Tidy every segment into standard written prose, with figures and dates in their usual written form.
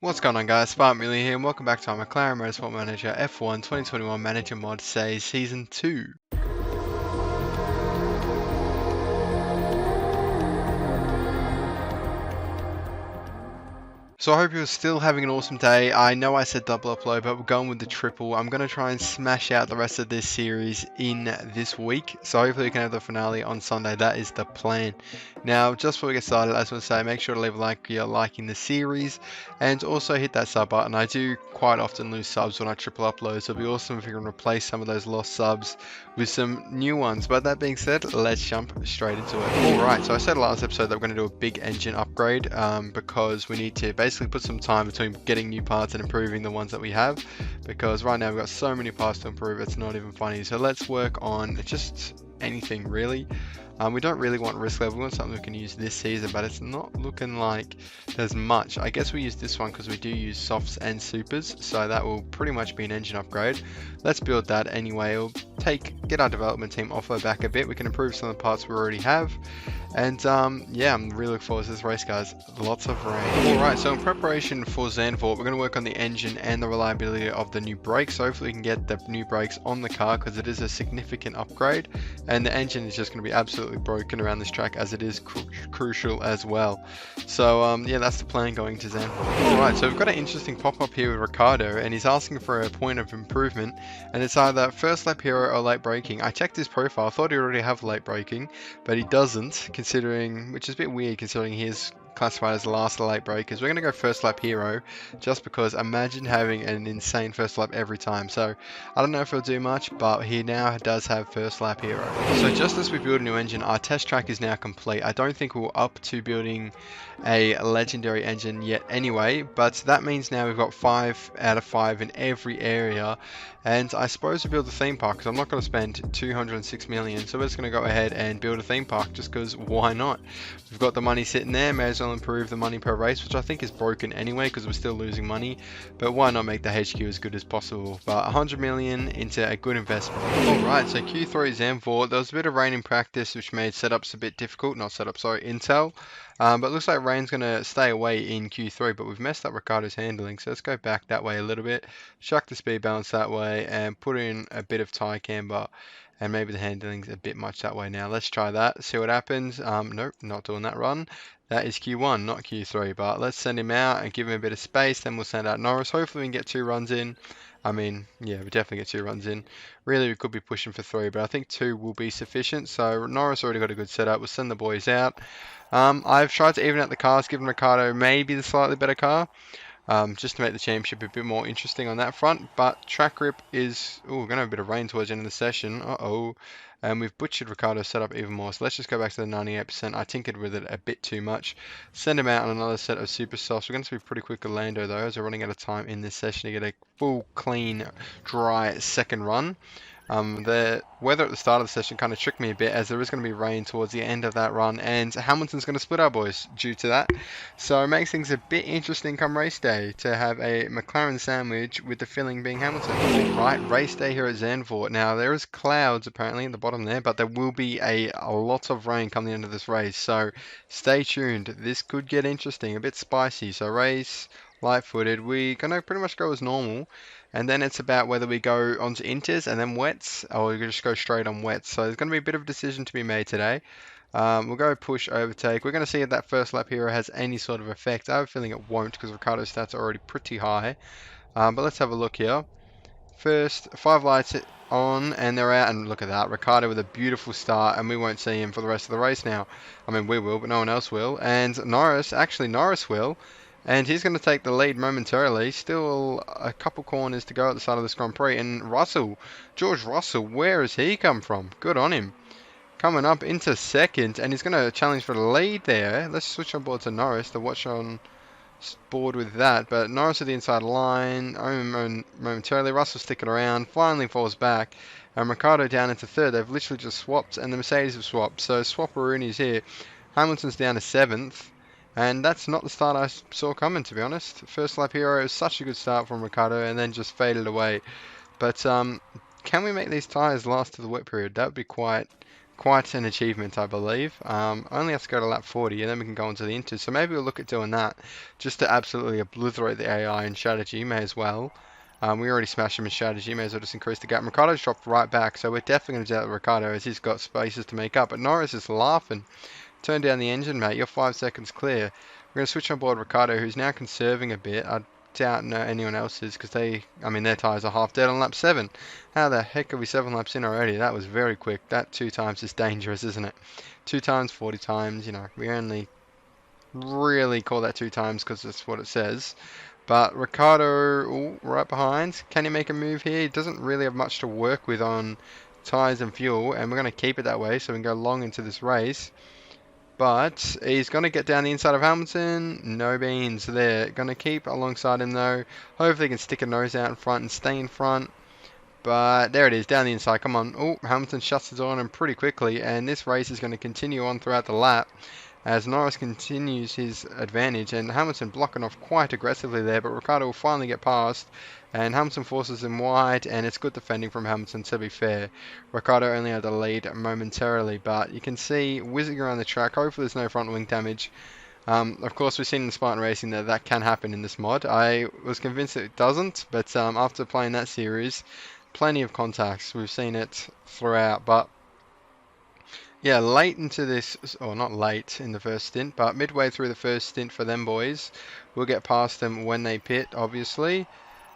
What's going on, guys? Spark Millie here and welcome back to our McLaren Motorsport Manager F1 2021 Manager Mod Say Season 2. So I hope you're still having an awesome day. I know I said double upload, but we're going with the triple. I'm going to try and smash out the rest of this series in this week. So hopefully we can have the finale on Sunday. That is the plan. Now, just before we get started, I just want to say, make sure to leave a like if you're liking the series. And also hit that sub button. I do quite often lose subs when I triple upload. So it'll be awesome if you can replace some of those lost subs with some new ones. But that being said, let's jump straight into it. Alright, so I said last episode that we're going to do a big engine upgrade because we need to basically put some time between getting new parts and improving the ones that we have, because right now we've got so many parts to improve it's not even funny. So let's work on just anything really. We don't really want risk level, we want something we can use this season, but it's not looking like there's much. I guess we use this one because we do use softs and supers, so that will pretty much be an engine upgrade. Let's build that anyway. It'll get our development team off our back a bit. We can improve some of the parts we already have. And yeah, I'm really looking forward to this race, guys. Lots of rain. Alright, so in preparation for Zandvoort, we're going to work on the engine and the reliability of the new brakes. So hopefully we can get the new brakes on the car because it is a significant upgrade. And the engine is just going to be absolutely broken around this track, as it is crucial as well. So yeah, that's the plan going to Zandvoort. Alright, so we've got an interesting pop-up here with Ricardo, and he's asking for a point of improvement. And it's either first lap hero or late braking. I checked his profile, I thought he already have late braking, but he doesn't, considering, which is a bit weird considering he is classified as last late breakers. We're going to go first lap hero just because imagine having an insane first lap every time. So I don't know if he'll do much, but he now does have first lap hero. So just as we build a new engine, our test track is now complete. I don't think we're up to building a legendary engine yet anyway, but that means now we've got 5 out of 5 in every area. And I suppose we build a theme park because I'm not going to spend 206 million, so we're just going to go ahead and build a theme park just because why not? We've got the money sitting there, may as well improve the money per race, which I think is broken anyway because we're still losing money, but why not make the HQ as good as possible? But 100 million into a good investment. Alright, so Q3 Zandvoort, there was a bit of rain in practice which made setups a bit difficult, not setup, sorry, intel. But it looks like rain's going to stay away in Q3, but we've messed up Ricardo's handling, so let's go back that way a little bit, chuck the speed balance that way, and put in a bit of tie camber, and maybe the handling's a bit much that way now. Let's try that, see what happens. Nope, not doing that run. That is Q1, not Q3, but let's send him out and give him a bit of space, then we'll send out Norris. Hopefully we can get 2 runs in. I mean, yeah, we definitely get 2 runs in. Really, we could be pushing for 3, but I think 2 will be sufficient. So Norris already got a good setup. We'll send the boys out. I've tried to even out the cars, given Ricardo maybe the slightly better car, just to make the championship a bit more interesting on that front. But track grip is, oh, we're going to have a bit of rain towards the end of the session. And we've butchered Ricardo's setup even more. So let's just go back to the 98%. I tinkered with it a bit too much. Send him out on another set of super softs. We're going to be pretty quick with Lando though, as we're running out of time in this session to get a full, clean, dry second run. The weather at the start of the session kind of tricked me a bit, as there is going to be rain towards the end of that run, and Hamilton's going to split our boys due to that. So it makes things a bit interesting come race day to have a McLaren sandwich with the filling being Hamilton. Right, race day here at Zandvoort. Now there is clouds apparently in the bottom there, but there will be a lot of rain come the end of this race. So stay tuned. This could get interesting, a bit spicy. So race light-footed. We're going to pretty much go as normal. And then it's about whether we go onto inters and then wets, or we just go straight on wets. So there's going to be a bit of a decision to be made today. We'll go push, overtake. We're going to see if that first lap hero has any sort of effect. I have a feeling it won't because Ricardo's stats are already pretty high. But let's have a look here. First, 5 lights on and they're out, and look at that. Ricardo with a beautiful start, and we won't see him for the rest of the race now. I mean, we will, but no one else will. And Norris will. And he's going to take the lead momentarily. Still a couple corners to go at the start of this Grand Prix. And Russell, George Russell, where has he come from? Good on him. Coming up into second, and he's going to challenge for the lead there. Let's switch on board to Norris to watch on board with that. But Norris at the inside line momentarily. Russell sticking around, finally falls back. And Ricciardo down into third. They've literally just swapped, and the Mercedes have swapped. So swapperoonies here. Hamilton's down to 7th. And that's not the start I saw coming, to be honest. First lap hero is such a good start from Ricciardo, and then just faded away. But can we make these tyres last to the wet period? That would be quite quite an achievement, I believe. Only have to go to lap 40 and then we can go on to the Inters. So maybe we'll look at doing that just to absolutely obliterate the AI and strategy. May as well. We already smashed him in strategy. May as well just increase the gap. Ricardo's dropped right back, so we're definitely going to do that with Ricardo as he's got spaces to make up. But Norris is laughing. Turn down the engine, mate. You're 5 seconds clear. We're going to switch on board Ricardo, who's now conserving a bit. I doubt anyone else is because their tyres are half dead on lap 7. How the heck are we 7 laps in already? That was very quick. That 2 times is dangerous, isn't it? 2 times, 40 times, we only really call that 2 times because that's what it says. But Ricardo, ooh, right behind. Can he make a move here? He doesn't really have much to work with on tyres and fuel, and we're going to keep it that way so we can go long into this race. But he's going to get down the inside of Hamilton. No beans there. Going to keep alongside him though. Hopefully he can stick a nose out in front and stay in front. But there it is, down the inside. Come on. Oh, Hamilton shuts the door on him pretty quickly. And this race is going to continue on throughout the lap as Norris continues his advantage. And Hamilton blocking off quite aggressively there. But Ricciardo will finally get past. And Hamilton forces him wide. And it's good defending from Hamilton, to be fair. Ricciardo only had the lead momentarily. But you can see whizzing around the track. Hopefully there's no front wing damage. Of course, we've seen in Spartan Racing that can happen in this mod. I was convinced that it doesn't. But after playing that series, plenty of contacts. We've seen it throughout, but yeah, late into this, or not late in the first stint, but midway through the first stint for them boys, we'll get past them when they pit, obviously,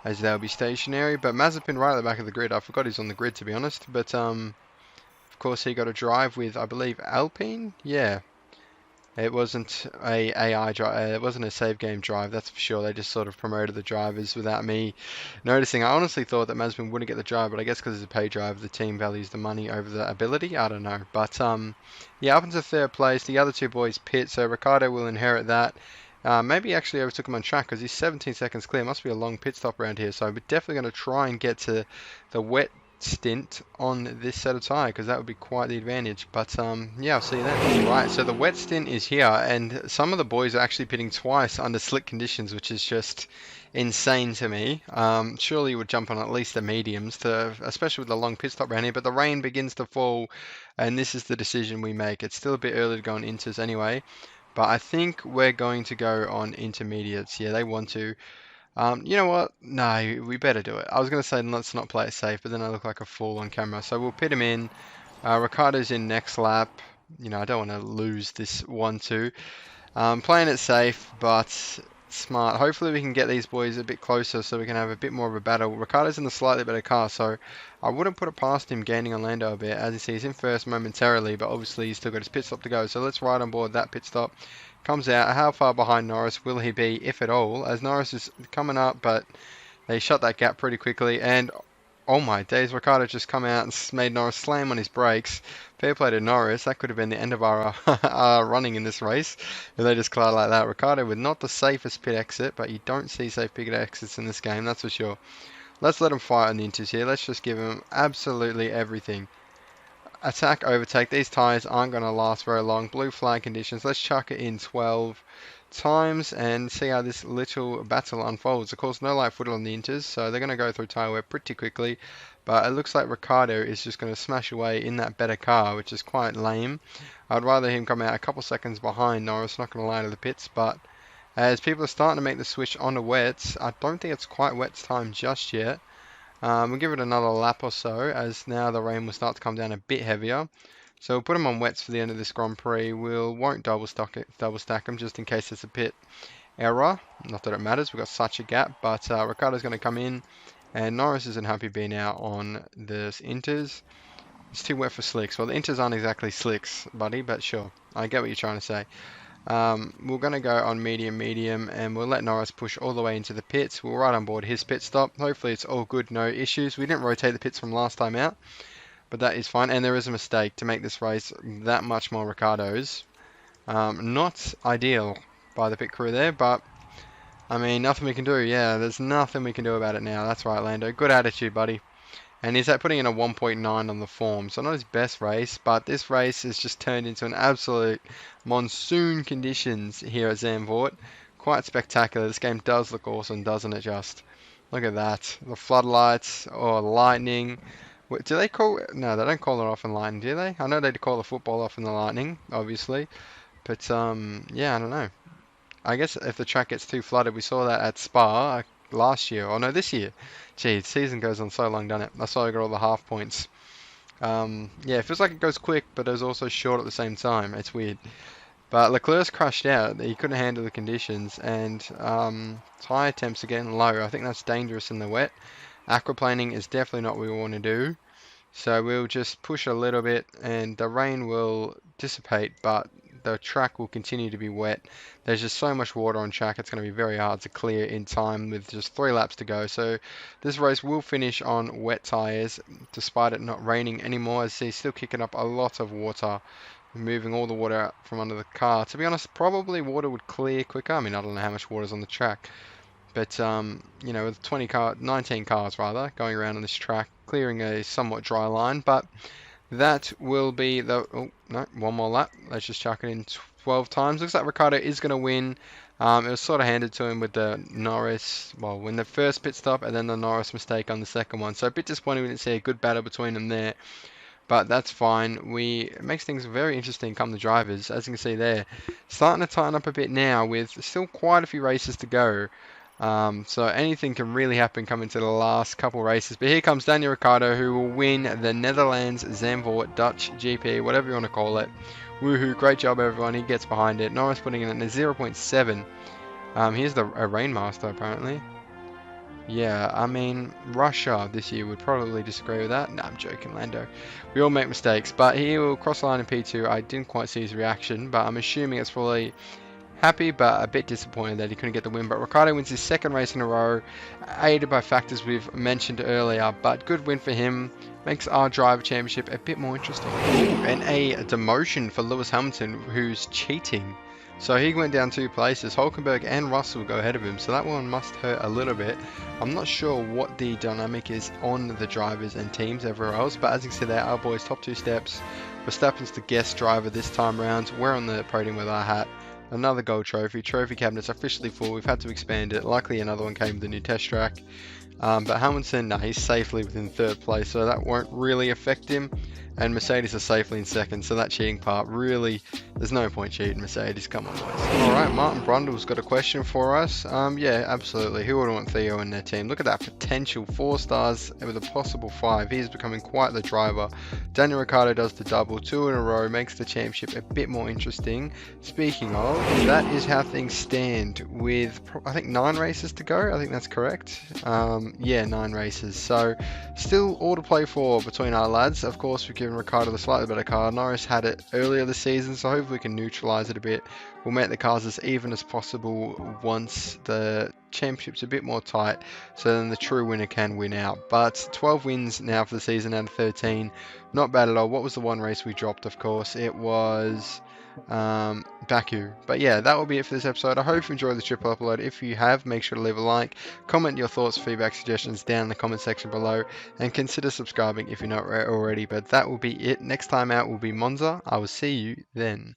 as they'll be stationary. But Mazepin right at the back of the grid. I forgot he's on the grid, to be honest. But of course, he got a drive with, I believe, Alpine. Yeah. It wasn't a AI drive. It wasn't a save game drive. That's for sure. They just sort of promoted the drivers without me noticing. I honestly thought that Mazepin wouldn't get the drive, but I guess because it's a pay drive, the team values the money over the ability. I don't know, but yeah, up into third place. The other two boys pit, so Ricciardo will inherit that. Maybe he actually overtook him on track because he's 17 seconds clear. Must be a long pit stop around here. So we're definitely going to try and get to the wet stint on this set of tyre because that would be quite the advantage. But yeah, I'll see you then. Right, so the wet stint is here and some of the boys are actually pitting twice under slick conditions, which is just insane to me. Surely you would jump on at least the mediums, especially with the long pit stop around here, but the rain begins to fall and this is the decision we make. It's still a bit early to go on inters anyway, but I think we're going to go on intermediates. Yeah, they want to. You know what? No, we better do it. I was going to say let's not play it safe, but then I look like a fool on camera. So we'll pit him in. Ricardo's in next lap. I don't want to lose this 1-2. Playing it safe, but smart. Hopefully we can get these boys a bit closer so we can have a bit more of a battle. Ricardo's in the slightly better car, so I wouldn't put it past him gaining on Lando a bit. As you see, he's in first momentarily, but obviously he's still got his pit stop to go. So let's ride on board that pit stop. Comes out. How far behind Norris will he be, if at all? As Norris is coming up, but they shut that gap pretty quickly. And oh my days, Ricciardo just come out and made Norris slam on his brakes. Fair play to Norris. That could have been the end of our, our running in this race if they just collide like that. Ricciardo with not the safest pit exit, but you don't see safe pit exits in this game, that's for sure. Let's let him fight on the inters here. Let's just give him absolutely everything. Attack, overtake. These tyres aren't going to last very long. Blue flag conditions. Let's chuck it in 12 times and see how this little battle unfolds. Of course, no light footer on the inters, so they're going to go through tyre wear pretty quickly. But it looks like Ricciardo is just going to smash away in that better car, which is quite lame. I'd rather him come out a couple seconds behind Norris, not going to lie to the pits. But as people are starting to make the switch onto wets, I don't think it's quite wet time just yet. We'll give it another lap or so, as now the rain will start to come down a bit heavier. So we'll put them on wets for the end of this Grand Prix. Won't double stack them just in case there's a pit error. Not that it matters, we've got such a gap. But Ricciardo's going to come in, and Norris isn't happy being out on the inters. It's too wet for slicks. Well, the inters aren't exactly slicks, buddy, but sure. I get what you're trying to say. We're going to go on medium, and we'll let Norris push all the way into the pits. We'll ride on board his pit stop. Hopefully it's all good, no issues. We didn't rotate the pits from last time out, but that is fine. And there is a mistake to make this race that much more Ricciardo's. Not ideal by the pit crew there, but I mean, nothing we can do. Yeah, there's nothing we can do about it now. That's right, Lando. Good attitude, buddy. And he's putting in a 1.9 on the form. So not his best race, but this race has just turned into an absolute monsoon conditions here at Zandvoort. Quite spectacular. This game does look awesome, doesn't it just? Look at that. The floodlights, or lightning. Do they call? No, they don't call it off in lightning, do they? I know they call the football off in the lightning, obviously, but yeah, I don't know. I guess if the track gets too flooded, we saw that at Spa last year, or no, this year. Gee, the season goes on so long, doesn't it? That's why I got all the half points. Yeah, it feels like it goes quick, but it was also short at the same time. It's weird. But Leclerc's crashed out. He couldn't handle the conditions, and tyre temps are getting low. I think that's dangerous in the wet. Aquaplaning is definitely not what we want to do. So we'll just push a little bit and the rain will dissipate, but the track will continue to be wet. There's just so much water on track, it's going to be very hard to clear in time with just 3 laps to go. So this race will finish on wet tyres, despite it not raining anymore, as he's still kicking up a lot of water, moving all the water out from under the car. To be honest, probably water would clear quicker. I mean, I don't know how much water's on the track. But, you know, with 19 cars rather, going around on this track, clearing a somewhat dry line. But that will be the... Oh, no, one more lap. Let's just chuck it in 12 times. Looks like Ricciardo is going to win. It was sort of handed to him with the Norris... Well, when the first pit stop and then the Norris mistake on the second one. So a bit disappointing we didn't see a good battle between them there. But that's fine. It makes things very interesting come the drivers. As you can see there, starting to tighten up a bit now with still quite a few races to go. So anything can really happen coming to the last couple races. But here comes Daniel Ricciardo, who will win the Netherlands Zandvoort Dutch GP, whatever you want to call it. Woohoo, great job everyone, he gets behind it. Norris putting in a 0.7. Here's a Rainmaster apparently. Yeah, I mean, Russia this year would probably disagree with that. Nah, I'm joking, Lando. We all make mistakes, but he will cross the line in P2. I didn't quite see his reaction, but I'm assuming it's probably... Happy, but a bit disappointed that he couldn't get the win. But Ricciardo wins his second race in a row, aided by factors we've mentioned earlier. But good win for him. Makes our driver championship a bit more interesting. And a demotion for Lewis Hamilton, who's cheating. So he went down 2 places. Hulkenberg and Russell go ahead of him. So that one must hurt a little bit. I'm not sure what the dynamic is on the drivers and teams everywhere else. But as you can see there, our boys top 2 steps. Verstappen's the guest driver this time round. We're on the podium with our hat. Another gold trophy. Trophy cabinet's officially full. We've had to expand it. Luckily another one came with the new test track. But Hamilton, no, he's safely within 3rd place, so that won't really affect him. And Mercedes are safely in 2nd, so that cheating part really, there's no point cheating, Mercedes, come on boys. Alright, Martin Brundle's got a question for us. Yeah, absolutely. Who would want Theo in their team? Look at that potential, 4 stars with a possible 5. He's becoming quite the driver. Daniel Ricciardo does the double, 2 in a row, makes the championship a bit more interesting. Speaking of, that is how things stand with, I think, 9 races to go. I think that's correct. Yeah, 9 races. So, still all to play for between our lads. Of course, we've given Ricciardo the slightly better car. Norris had it earlier this season, so hopefully we can neutralise it a bit. We'll make the cars as even as possible once the championship's a bit more tight, so then the true winner can win out. But 12 wins now for the season out of 13. Not bad at all. What was the one race we dropped, of course? It was... Baku. But yeah, that will be it for this episode. I hope you enjoyed the triple upload. If you have, make sure to leave a like, comment your thoughts, feedback, suggestions down in the comment section below, and consider subscribing if you're not already. But that will be it. Next time out will be Monza. I will see you then.